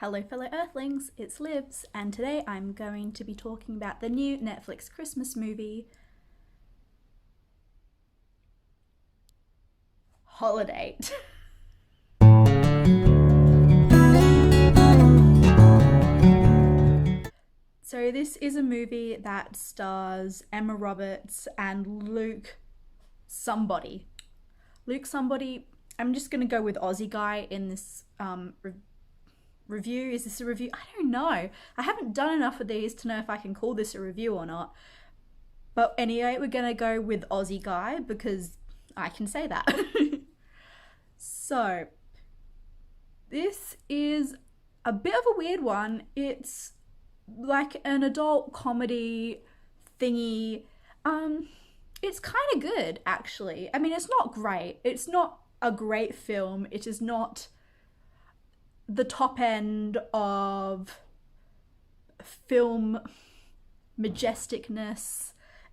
Hello, fellow Earthlings, it's Livs, and today I'm going to be talking about the new Netflix Christmas movie, Holiday. So, this is a movie that stars Emma Roberts and somebody. Luke somebody. I'm just gonna go with Aussie guy in this review. Is this a review? I don't know. I haven't done enough of these to know if I can call this a review or not. But anyway, we're gonna go with Aussie guy because I can say that. So, this is a bit of a weird one. It's like an adult comedy thingy. It's kind of good, actually. I mean, it's not great. It's not a great film. It is not the top end of film majesticness.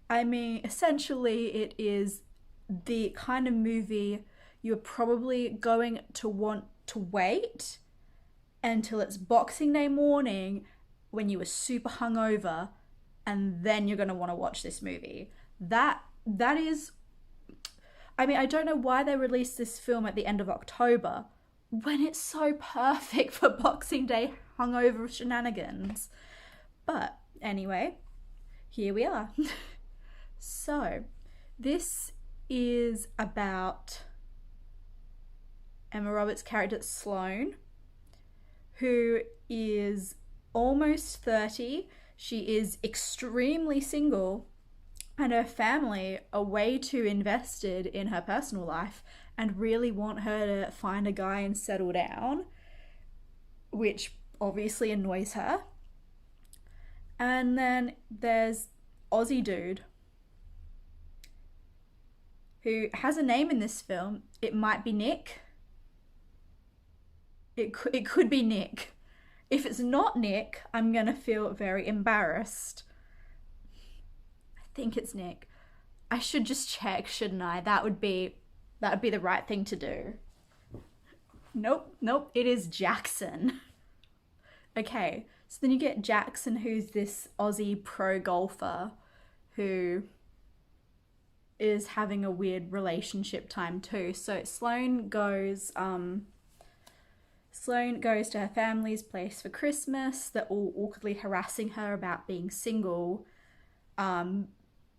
I mean, essentially, it is the kind of movie you're probably going to want to wait until it's Boxing Day morning when you were super hungover, and then you're going to want to watch this movie. That is, I mean, I don't know why they released this film at the end of October when it's so perfect for Boxing Day hungover shenanigans. But anyway, here we are. So, this is about Emma Roberts' character Sloane, who is almost 30. She is extremely single, and her family are way too invested in her personal life and really want her to find a guy and settle down, which obviously annoys her. And then there's Aussie dude who has a name in this film. It might be Nick. It could be Nick. If it's not Nick, I'm gonna feel very embarrassed. I think it's Nick. I should just check, shouldn't I? That would be the right thing to do. Nope, it is Jackson. Okay, so then you get Jackson, who's this Aussie pro golfer who is having a weird relationship time too. So Sloane goes to her family's place for Christmas. They're all awkwardly harassing her about being single.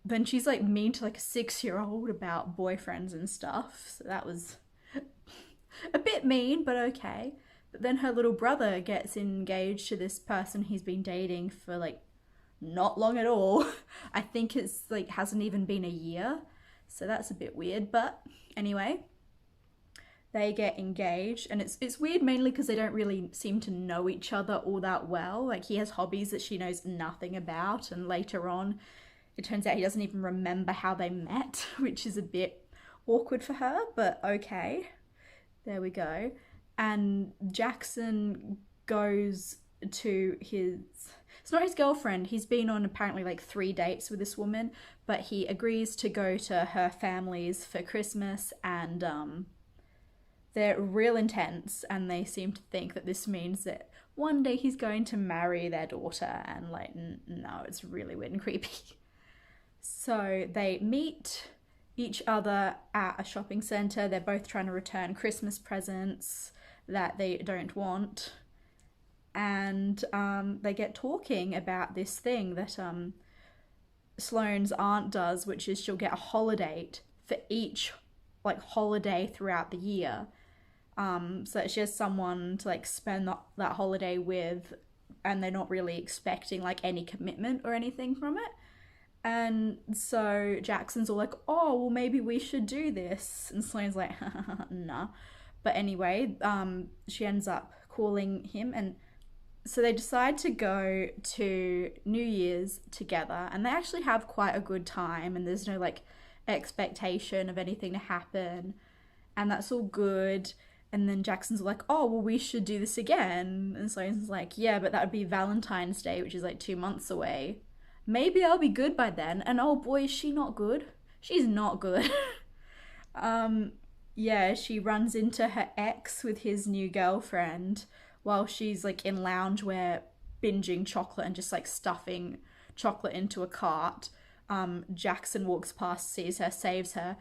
Then she's like mean to like a 6-year-old about boyfriends and stuff. So that was a bit mean, but okay. But then her little brother gets engaged to this person he's been dating for like not long at all. I think it's like hasn't even been a year. So that's a bit weird. But anyway, they get engaged, and it's weird mainly because they don't really seem to know each other all that well. Like, he has hobbies that she knows nothing about, and later on it turns out he doesn't even remember how they met, which is a bit awkward for her, but okay, there we go. And Jackson goes to it's not his girlfriend, he's been on apparently like 3 dates with this woman, but he agrees to go to her family's for Christmas, and they're real intense, and they seem to think that this means that one day he's going to marry their daughter, and like, no, it's really weird and creepy. So they meet each other at a shopping centre. They're both trying to return Christmas presents that they don't want, and they get talking about this thing that Sloane's aunt does, which is she'll get a holiday for each like holiday throughout the year. So that she has someone to like spend that holiday with, and they're not really expecting like any commitment or anything from it. And so Jackson's all like, oh, well, maybe we should do this. And Sloane's like, nah. But anyway, she ends up calling him, and so they decide to go to New Year's together, and they actually have quite a good time, and there's no like expectation of anything to happen, and that's all good. And then Jackson's like, oh, well, we should do this again. And Sloane's like, yeah, but that would be Valentine's Day, which is like 2 months away. Maybe I'll be good by then. And oh boy, is she not good? She's not good. Yeah, she runs into her ex with his new girlfriend while she's like in loungewear binging chocolate and just like stuffing chocolate into a cart. Jackson walks past, sees her, saves her.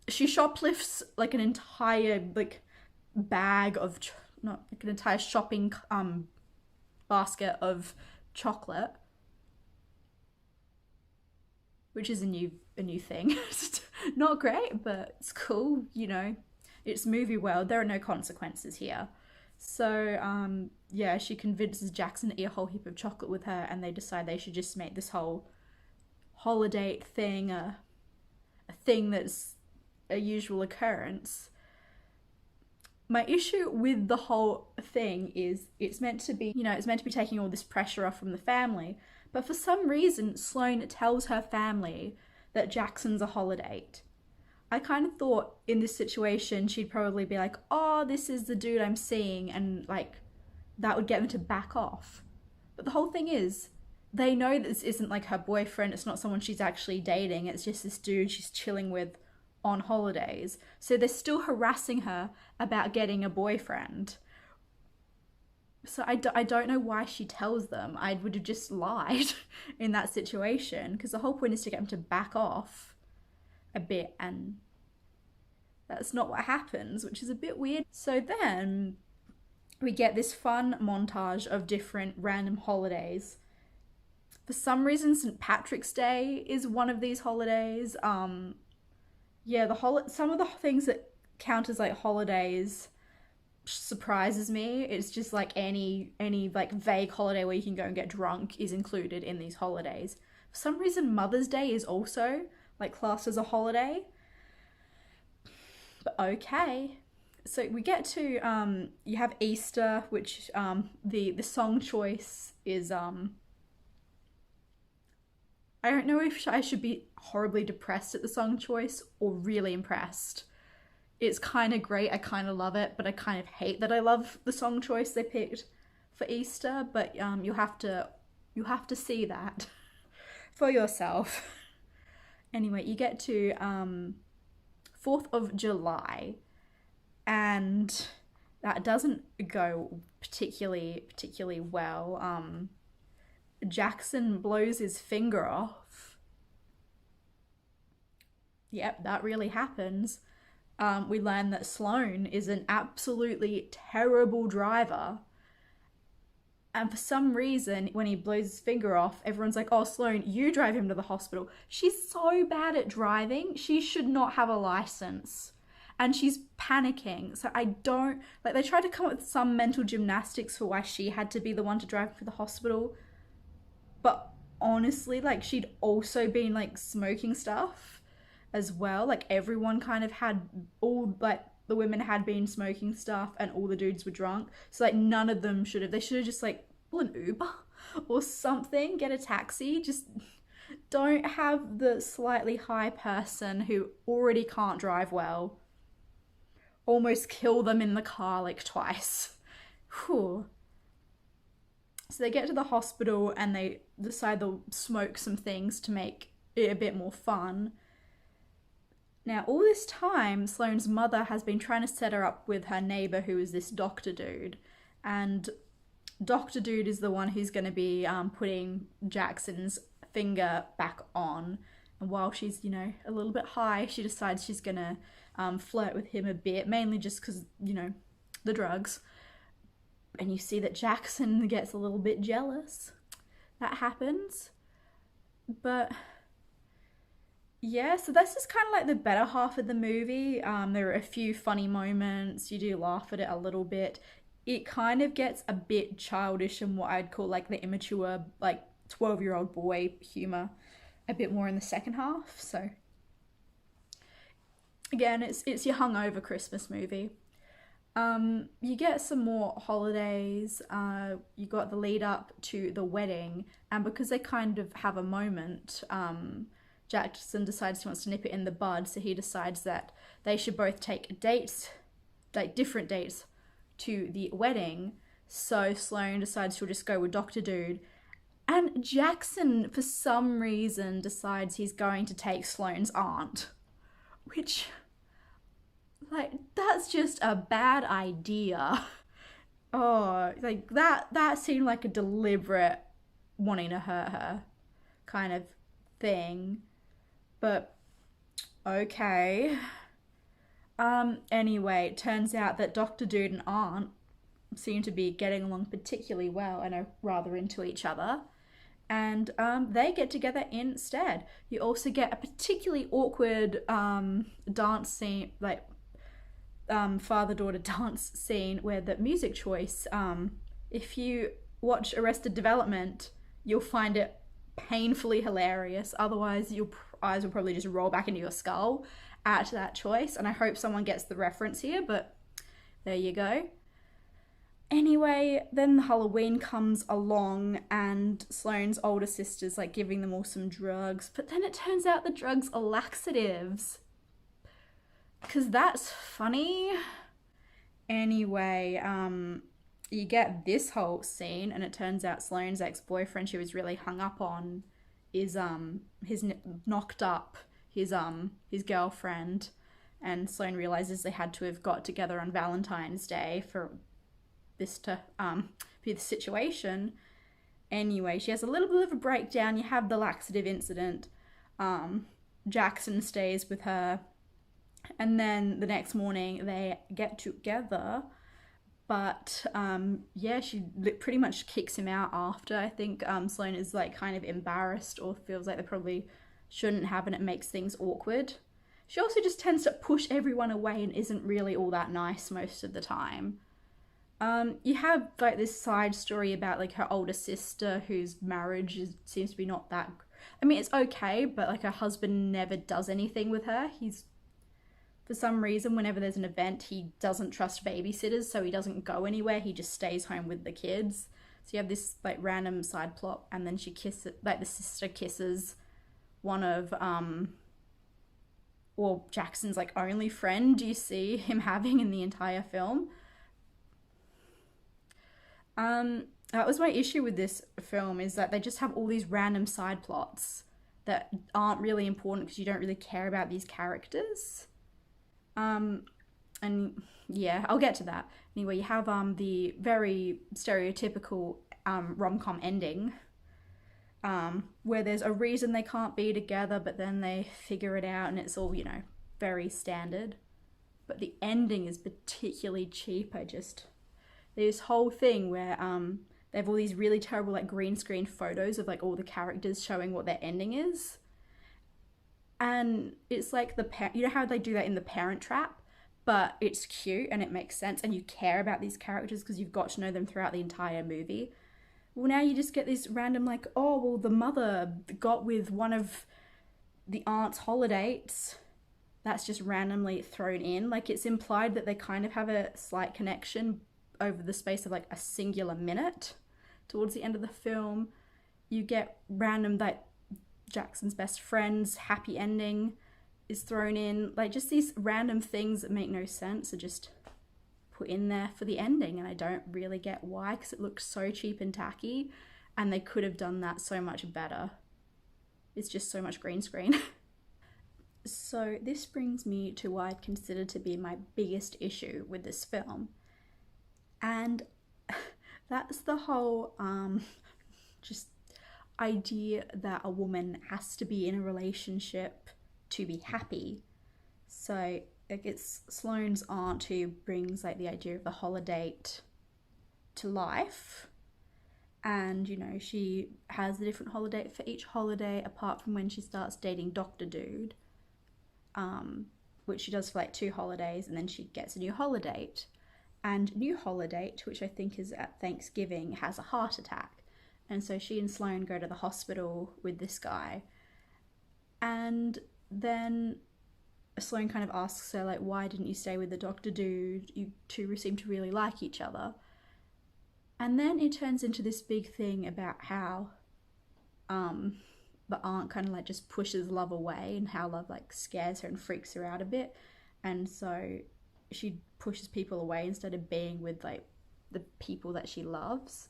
She shoplifts like an entire like bag of not like an entire shopping basket of chocolate, which is a new thing. Not great, but it's cool, you know. It's movie world. There are no consequences here. So yeah, she convinces Jackson to eat a whole heap of chocolate with her, and they decide they should just make this whole holiday thing a thing that's a usual occurrence. My issue with the whole thing is it's meant to be, it's meant to be taking all this pressure off from the family, but for some reason Sloane tells her family that Jackson's a holiday. I kind of thought in this situation she'd probably be like, oh, this is the dude I'm seeing, and like that would get them to back off. But the whole thing is, they know that this isn't like her boyfriend, it's not someone she's actually dating, it's just this dude she's chilling with on holidays. So they're still harassing her about getting a boyfriend. So I don't know why she tells them. I would have just lied in that situation, because the whole point is to get them to back off a bit, and that's not what happens, which is a bit weird. So then we get this fun montage of different random holidays. For some reason, St. Patrick's Day is one of these holidays. Yeah, some of the things that count as like holidays surprises me. It's just like any like vague holiday where you can go and get drunk is included in these holidays. For some reason, Mother's Day is also like classed as a holiday. But okay. So we get to you have Easter, which the song choice is I don't know if I should be horribly depressed at the song choice or really impressed. It's kind of great, I kind of love it, but I kind of hate that I love the song choice they picked for Easter, but you have to see that for yourself. Anyway, you get to 4th of July, and that doesn't go particularly well. Jackson blows his finger off. Yep, that really happens. We learn that Sloane is an absolutely terrible driver. And for some reason, when he blows his finger off, everyone's like, oh, Sloane, you drive him to the hospital. She's so bad at driving. She should not have a license. And she's panicking. So I don't, like, they tried to come up with some mental gymnastics for why she had to be the one to drive him to the hospital. But honestly, like, she'd also been like smoking stuff as well. Like, everyone kind of had, all like the women had been smoking stuff and all the dudes were drunk. So like none of them should have, they should have just like pull an Uber or something, get a taxi. Just don't have the slightly high person who already can't drive well almost kill them in the car like twice. Whew. So they get to the hospital and they decide they'll smoke some things to make it a bit more fun. Now, all this time, Sloane's mother has been trying to set her up with her neighbour, who is this doctor dude. And Dr. Dude is the one who's going to be putting Jackson's finger back on. And while she's, a little bit high, she decides she's going to flirt with him a bit, mainly just because, the drugs. And you see that Jackson gets a little bit jealous. That happens. But yeah, so that's just kind of like the better half of the movie. There are a few funny moments. You do laugh at it a little bit. It kind of gets a bit childish and what I'd call like the immature, like 12-year-old boy humor a bit more in the second half. So again, it's your hungover Christmas movie. You get some more holidays. You got the lead up to the wedding, and because they kind of have a moment, Jackson decides he wants to nip it in the bud, so he decides that they should both take dates, like different dates, to the wedding. So Sloane decides she'll just go with Dr. Dude, and Jackson, for some reason, decides he's going to take Sloane's aunt, which, like, that's just a bad idea. Oh, like that seemed like a deliberate wanting to hurt her kind of thing. But okay. Anyway, it turns out that Dr. Dude and Aunt seem to be getting along particularly well and are rather into each other. And they get together instead. You also get a particularly awkward dance scene, like father daughter dance scene, where the music choice, if you watch Arrested Development, you'll find it painfully hilarious. Otherwise, your eyes will probably just roll back into your skull at that choice. And I hope someone gets the reference here, but there you go. Anyway, then the Halloween comes along and Sloane's older sister's like giving them all some drugs, but then it turns out the drugs are laxatives. Because that's funny. Anyway, you get this whole scene and it turns out Sloane's ex-boyfriend she was really hung up on is his knocked up his girlfriend, and Sloane realizes they had to have got together on Valentine's Day for this to be the situation. Anyway, she has a little bit of a breakdown. You have the laxative incident. Jackson stays with her, and then the next morning they get together. But yeah, she pretty much kicks him out after. I think Sloane is like kind of embarrassed or feels like they probably shouldn't have, and it makes things awkward. She also just tends to push everyone away and isn't really all that nice most of the time. You have like this side story about like her older sister whose marriage seems to be not that. I mean, it's okay, but like her husband never does anything with her. He's, for some reason, whenever there's an event, he doesn't trust babysitters, so he doesn't go anywhere. He just stays home with the kids. So you have this like random side plot, and then she kisses, like the sister kisses one of or Jackson's like only friend you see him having in the entire film. That was my issue with this film, is that they just have all these random side plots that aren't really important because you don't really care about these characters. And yeah, I'll get to that. Anyway, you have the very stereotypical rom-com ending, where there's a reason they can't be together, but then they figure it out and it's all, you know, very standard. But the ending is particularly cheap. This whole thing where they have all these really terrible like green screen photos of like all the characters showing what their ending is. And it's like you know how they do that in The Parent Trap, but it's cute and it makes sense and you care about these characters because you've got to know them throughout the entire movie. Well, now you just get this random like, oh, well, the mother got with one of the aunt's holidays. That's just randomly thrown in. Like, it's implied that they kind of have a slight connection over the space of like a singular minute. Towards the end of the film, you get random, like, Jackson's best friend's happy ending is thrown in. Like, just these random things that make no sense are just put in there for the ending, and I don't really get why, because it looks so cheap and tacky and they could have done that so much better. It's just so much green screen. So this brings me to what I'd consider to be my biggest issue with this film, and that's the whole just idea that a woman has to be in a relationship to be happy. So like, it's Sloane's aunt who brings like the idea of the holiday to life, and you know, she has a different holiday for each holiday apart from when she starts dating Dr. Dude, which she does for like 2 holidays, and then she gets a new holiday. And new holiday, which I think is at Thanksgiving, has a heart attack, and so she and Sloane go to the hospital with this guy, and then Sloane kind of asks her, like, why didn't you stay with the Dr. Dude? You two seem to really like each other. And then it turns into this big thing about how the aunt kind of like just pushes love away, and how love like scares her and freaks her out a bit. And so she pushes people away instead of being with like the people that she loves,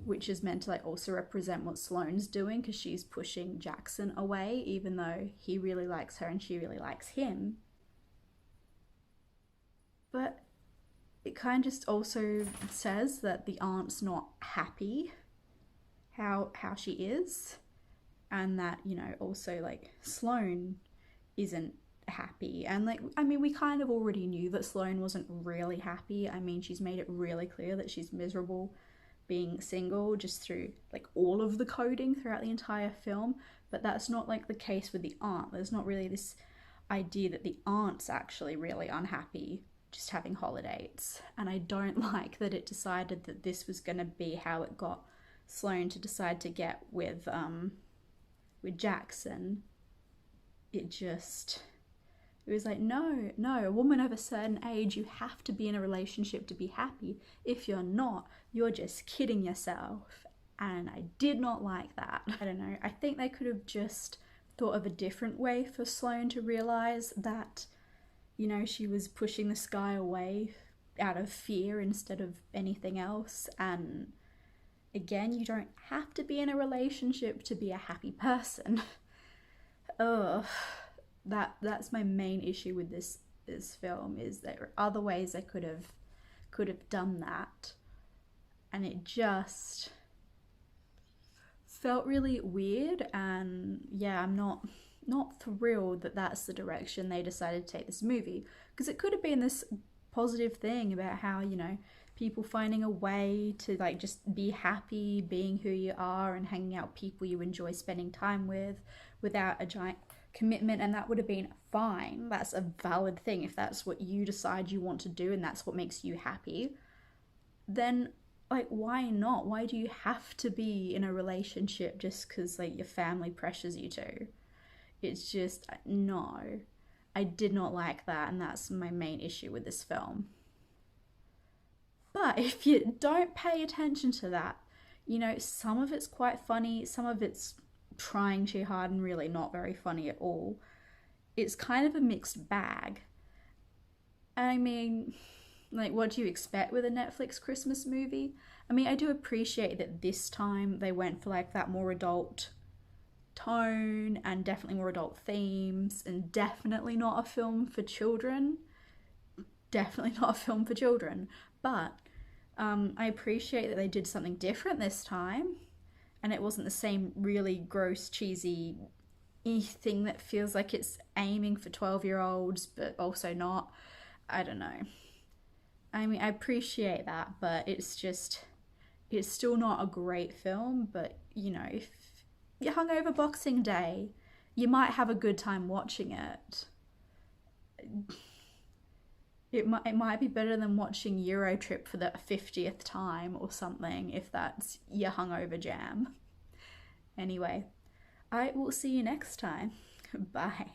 which is meant to like also represent what Sloane's doing, because she's pushing Jackson away even though he really likes her and she really likes him. But it kind of just also says that the aunt's not happy how she is, and that, you know, also like Sloane isn't happy. And like, I mean, we kind of already knew that Sloane wasn't really happy. I mean, she's made it really clear that she's miserable being single just through like all of the coding throughout the entire film, but that's not like the case with the aunt. There's not really this idea that the aunt's actually really unhappy just having holidays. And I don't like that it decided that this was going to be how it got Sloane to decide to get with Jackson. It was like, no, a woman of a certain age, you have to be in a relationship to be happy. If you're not, you're just kidding yourself. And I did not like that. I don't know, I think they could have just thought of a different way for Sloane to realise that, you know, she was pushing this guy away out of fear instead of anything else. And again, you don't have to be in a relationship to be a happy person. Ugh. That's my main issue with this film, is there are other ways I could have done that, and it just felt really weird. And yeah, I'm not thrilled that that's the direction they decided to take this movie, because it could have been this positive thing about how, you know, people finding a way to like just be happy being who you are and hanging out with people you enjoy spending time with without a giant commitment. And that would have been fine. That's a valid thing. If that's what you decide you want to do and that's what makes you happy, then like, why not? Why do you have to be in a relationship just because like your family pressures you to? It's just, no, I did not like that, and that's my main issue with this film. But if you don't pay attention to that, you know, some of it's quite funny, some of it's trying too hard and really not very funny at all. It's kind of a mixed bag. I mean, like, what do you expect with a Netflix Christmas movie? I mean, I do appreciate that this time they went for like that more adult tone and definitely more adult themes, and definitely not a film for children. Definitely not a film for children. But I appreciate that they did something different this time, and it wasn't the same really gross, cheesy thing that feels like it's aiming for 12-year-olds, but also not. I don't know. I mean, I appreciate that, but it's still not a great film. But, you know, if you're hungover Boxing Day, you might have a good time watching it. It might be better than watching Eurotrip for the 50th time or something, if that's your hungover jam. Anyway, I will see you next time. Bye.